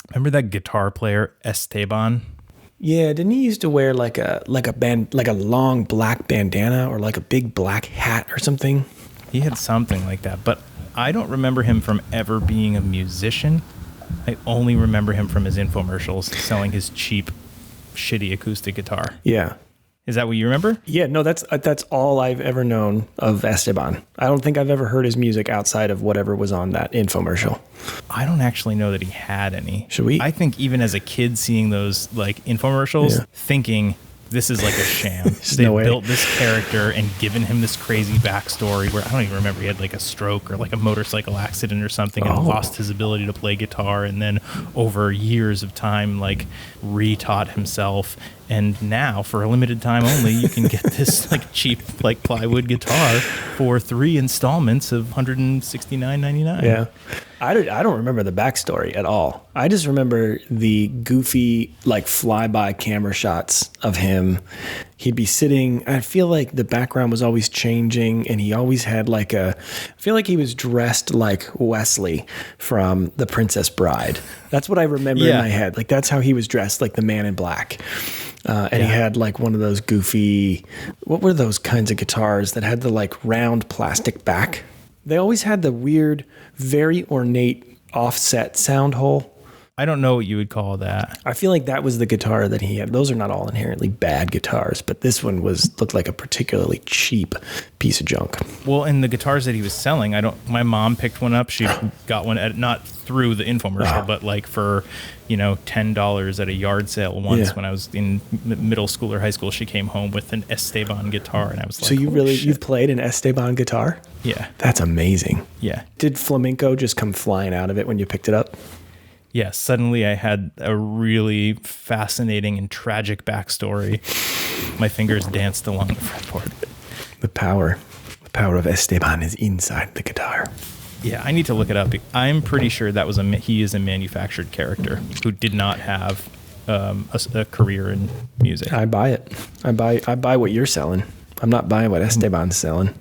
Remember that guitar player, Esteban? Yeah, didn't he used to wear like a long black bandana or like a big black hat or something? He had something like that, but I don't remember him from ever being a musician. I only remember him from his infomercials selling his cheap, shitty acoustic guitar. Yeah. Is that what you remember? Yeah, no, that's all I've ever known of Esteban. I don't think I've ever heard his music outside of whatever was on that infomercial. I don't actually know that he had any. Should we? I think even as a kid seeing those like infomercials, thinking this is like a sham. They built this character and given him this crazy backstory where I don't even remember, he had like a stroke or like a motorcycle accident or something and lost his ability to play guitar, and then over years of time like retaught himself. And now for a limited time only, you can get this like cheap like plywood guitar for 3 installments of $169.99. Yeah. I don't remember the backstory at all. I just remember the goofy like flyby camera shots of him. He'd be sitting, I feel like the background was always changing, and he always had like I feel like he was dressed like Wesley from The Princess Bride. That's what I remember in my head. Like that's how he was dressed, like the man in black. And he had like one of those goofy, what were those kinds of guitars that had the like round plastic back? They always had the weird, very ornate offset sound hole. I don't know what you would call that. I feel like that was the guitar that he had. Those are not all inherently bad guitars, but this one looked like a particularly cheap piece of junk. Well, and the guitars that he was selling, my mom picked one up. She got one not through the infomercial, but like for, $10 at a yard sale once when I was in middle school or high school. She came home with an Esteban guitar, and I was like, so you've played an Esteban guitar? Yeah. That's amazing. Yeah. Did flamenco just come flying out of it when you picked it up? Yeah, suddenly I had a really fascinating and tragic backstory. My fingers danced along the fretboard. The power of Esteban is inside the guitar. Yeah, I need to look it up. I'm pretty sure that was he is a manufactured character who did not have a career in music. I buy it. I buy what you're selling. I'm not buying what Esteban's selling.